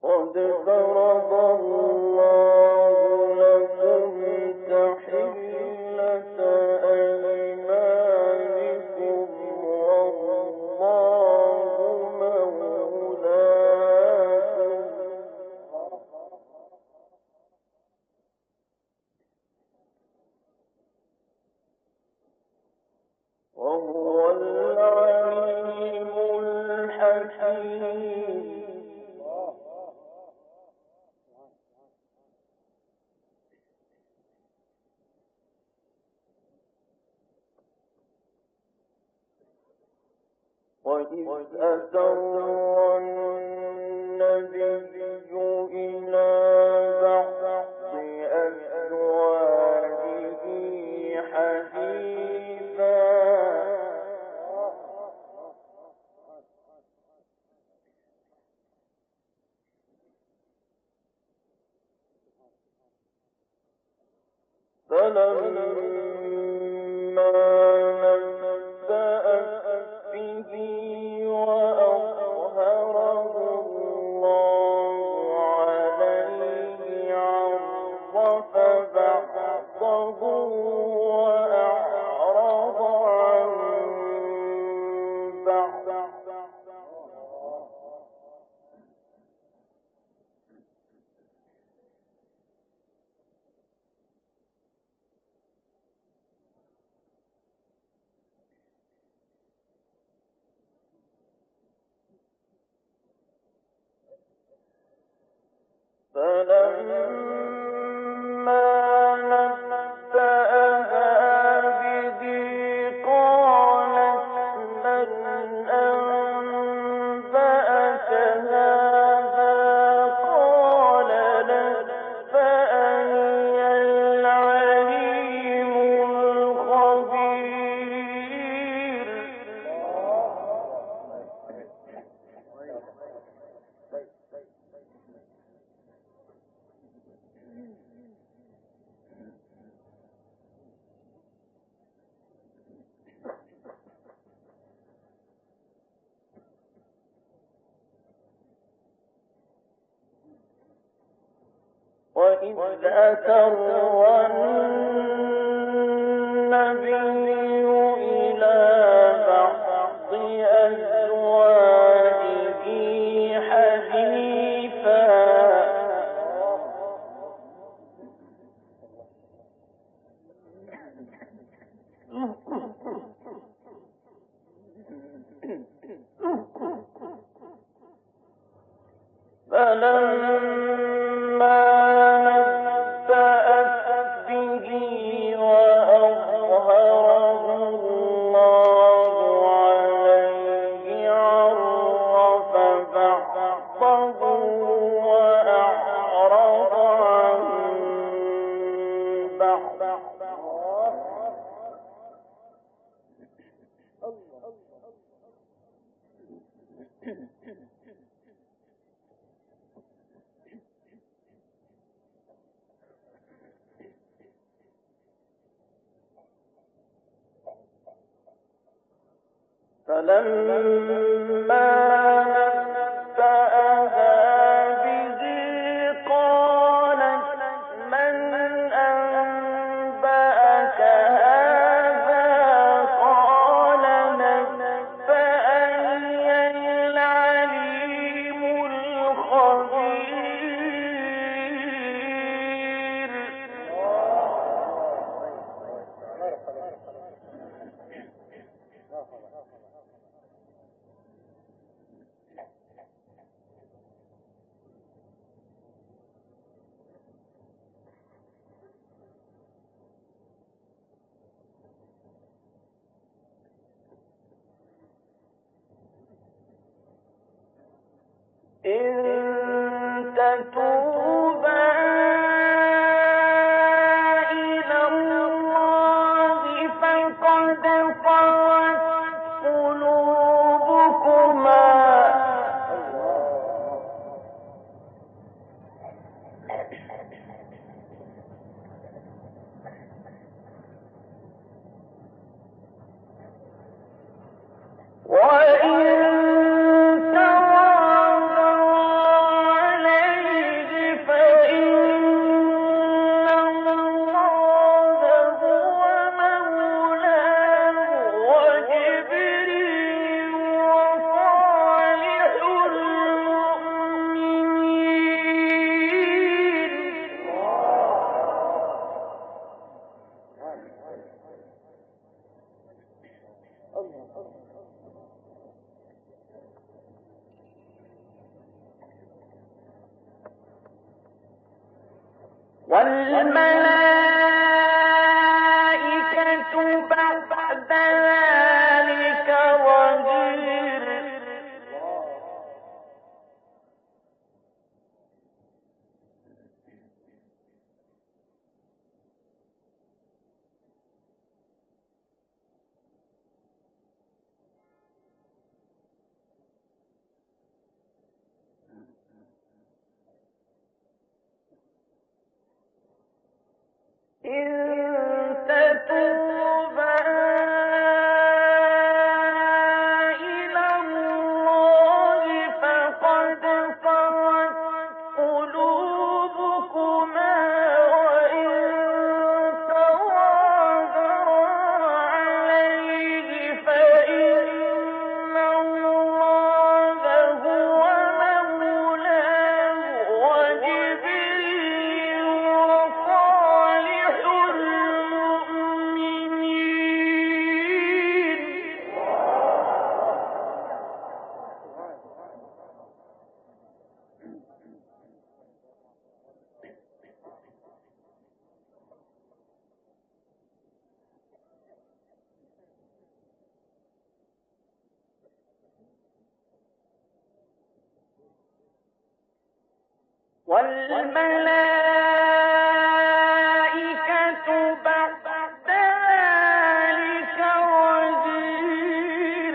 قد فرض الله لكم تحلة أيمانكم والله مولاكم وهو العليم الحكيم. وإذ أسر النبي إلى بعض أزواجه حديثا فلما نبأت به وأظهره الله عليه عرف بعضه وأعرض عن بعض. فلما نبأها به قالت من أنبأك هذا قال نبأني العليم الخبير. وإذ أسر النبي إلى بعض أزواجه حديثا فلما نبأت به وأظهره فلما نبأها به قالت من أنبأك هذا قال نبأني العليم الخبير. إن تتوبا إلى الله فقد صغت قلوبكما وإن والملائكة بعد ذلك ظهير. إن تتوبا إلى الله فقد صغت قلوبكما وإن تظاهرا عليه فإن الله هو مولاه وجبريل وصالح المؤمنين. والملائكة بعد ذلك ظهير.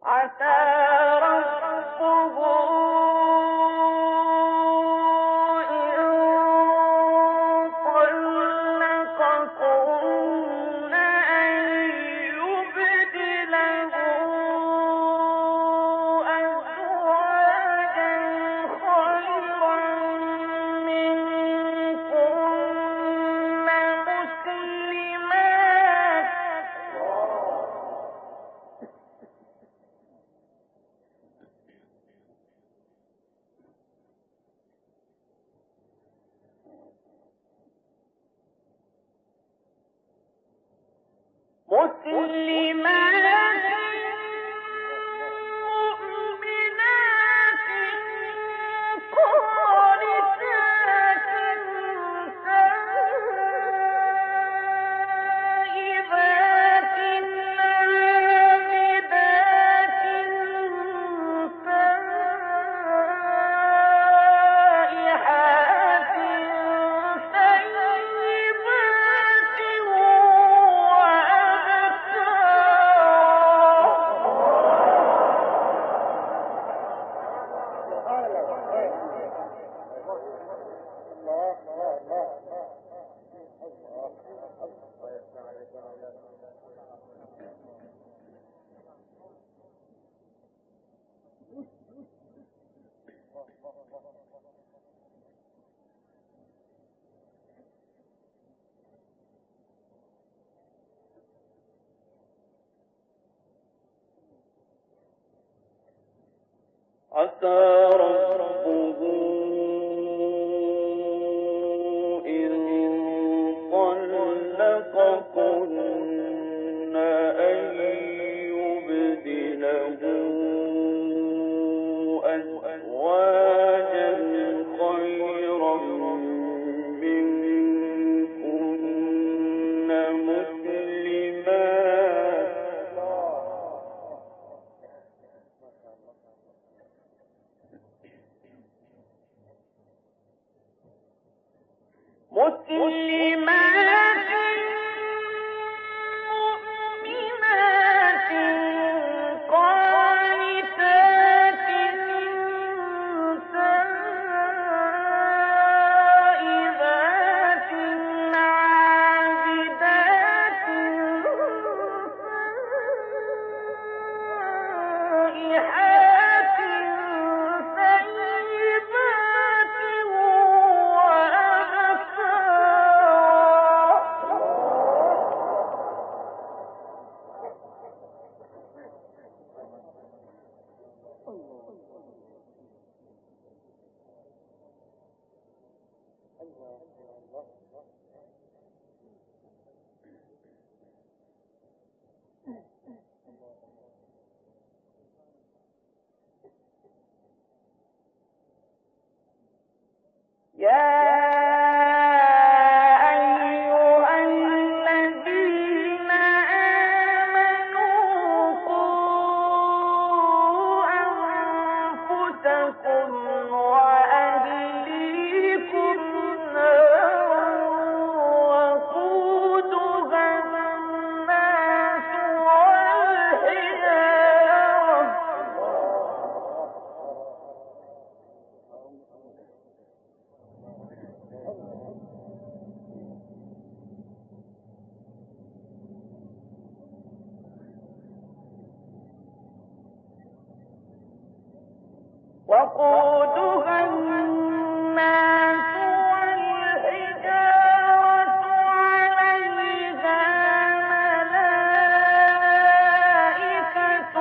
عسى ربه إن طلقكن أن يبدله أزواجا خيرا منكن مسلمات مؤمنات قانتات تائبات عابدات سائحات ثيبات عسى ربه إن طلقكن أن يبدله أزواجا خيرا منكن مسلمات مؤمنات قانتات تائبات عابدات سائحات ثيبات وقودها الناس والحجارة عليها ملائكة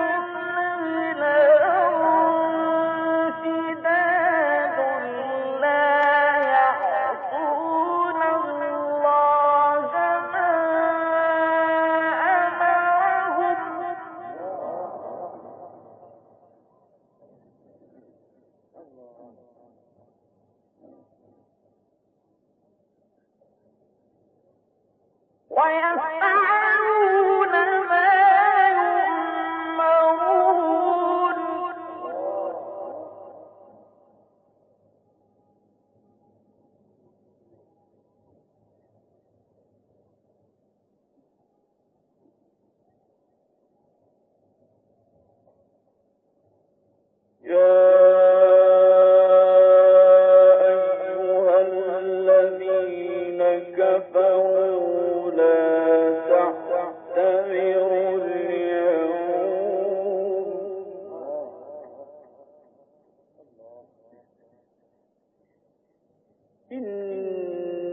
غلاظ شداد لا يعصون الله ما أمرهم ويفعلون ما يؤمرون يا أيها الذين كفروا لا تعتذروا اليوم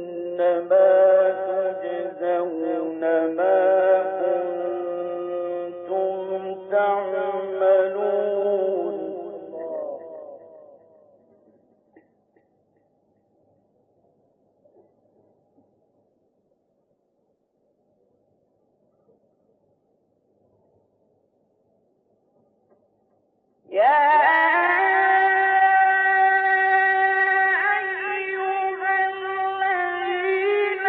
إنما تجزون ما كنتم تعملون يا أيها الذين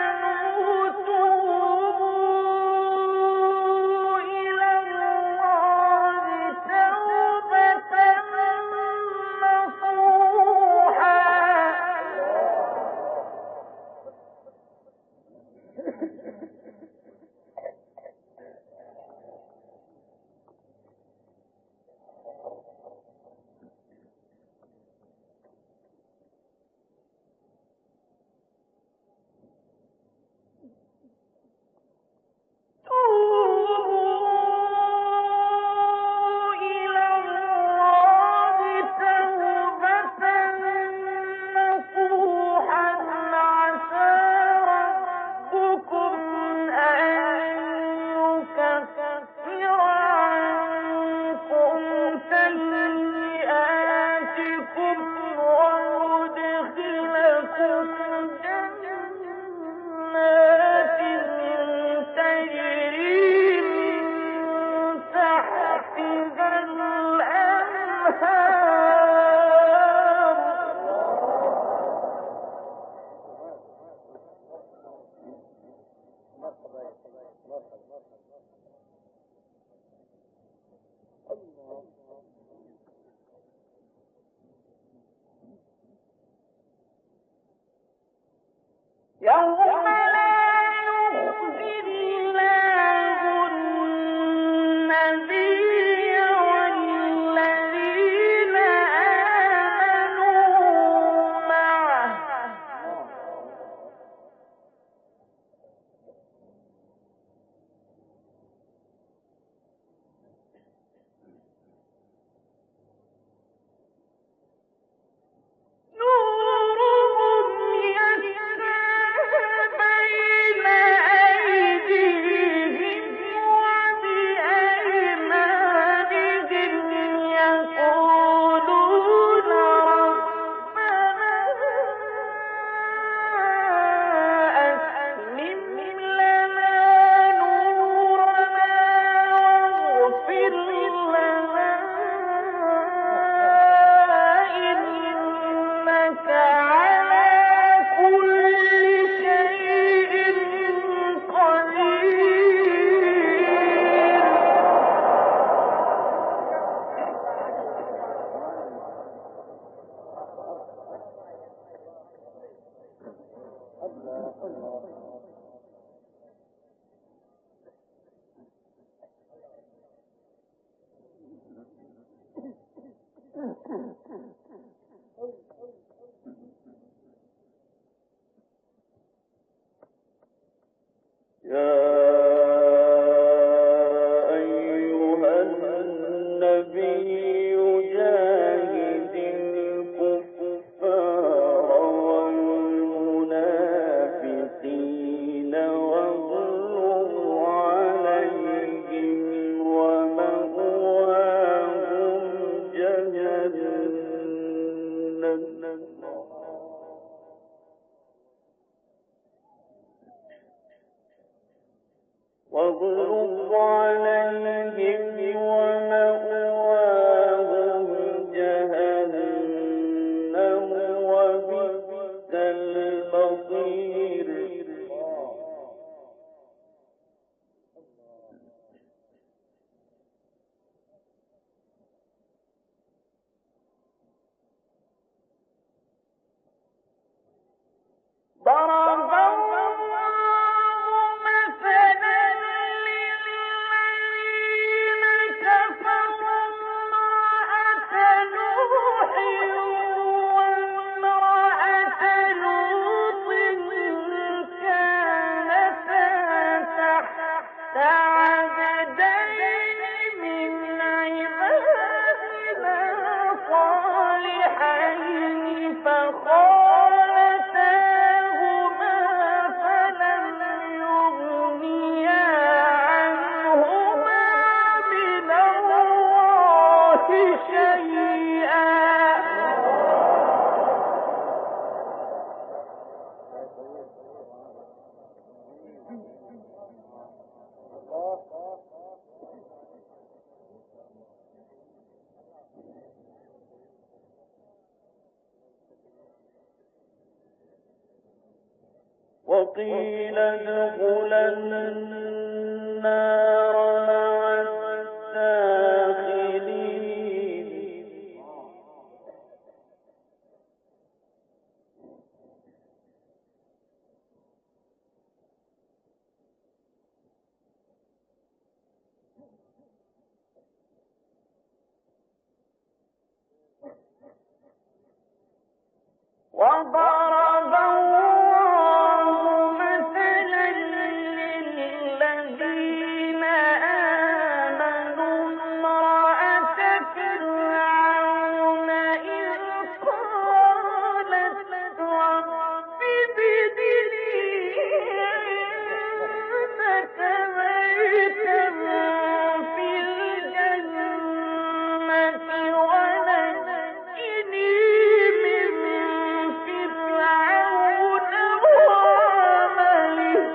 آمنوا توبوا إلى الله توبة نصوحا يوم لا يخزي الله النبي والذين آمنوا معه نورهم يسعى بين أيديهم وبأيمانهم يقولون ربنا أتمم لنا نورنا واغفر لنا إنك على كل شيء قدير. يا أيها النبي جاهد الكفار والمنافقين واغلظ عليهم ومأواهم جهنم واغلظ عليهم ومأواهم جهنم وبئس المصير. ضرب الله مثلا للذين كفروا امرأة نوح وامرأة لوط كانتا تحت عبدين من عبادنا صالحين فخانتاهما فلم يغنيا عنهما من الله شيئا وقيل ادخلا النار مع الداخلين. وضرب الله مثلا للذين آمنوا امرأة فرعون إذ قالت رب ابن لي عندك بيتا في الجنة ونجني من فرعون وعمله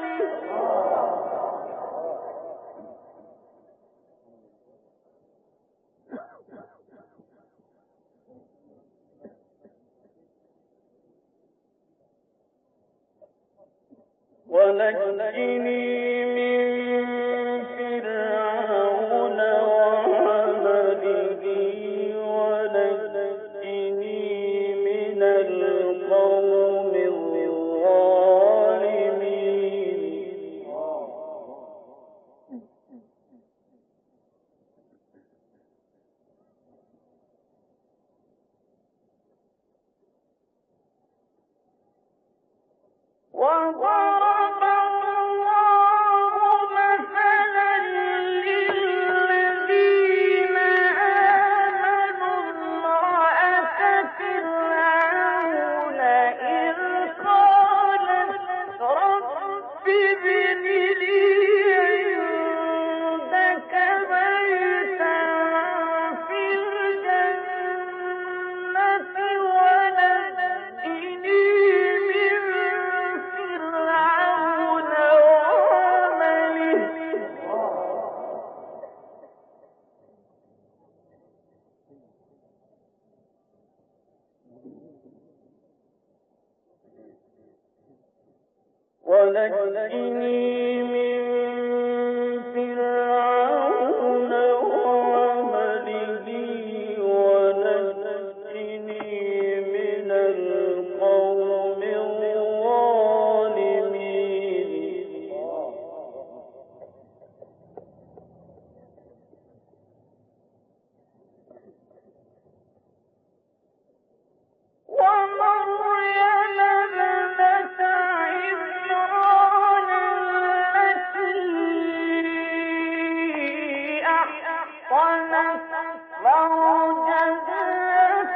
ونجني من فرعون وعمله ونجني من القوم الظالمين. ونجني من فرعون وعمله ونجني من القوم الظالمين ومريم ابنة عمران التي أحصنت فرجها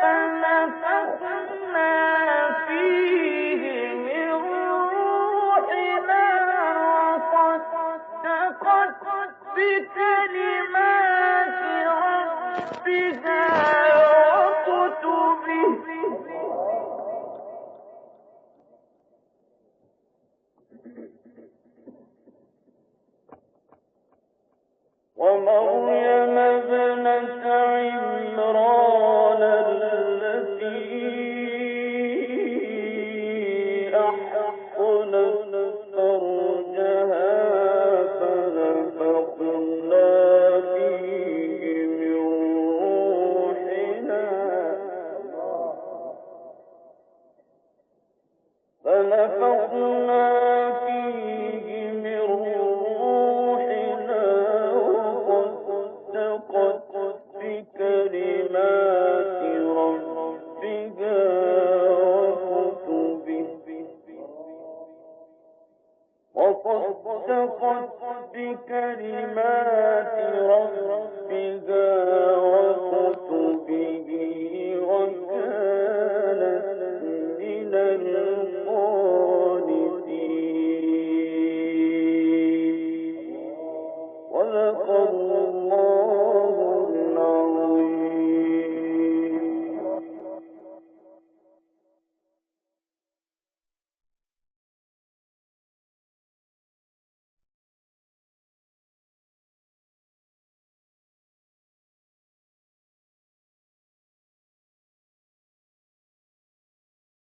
فنفخنا فيه من روحنا وصدقت بكلمات ربها وكتبه ومريم ابنة عمران التي أحصنت فرجها فنفخنا فيه من روحنا وصدقت بكلمات ربها وكتبه وكانت من القانتين. وذكر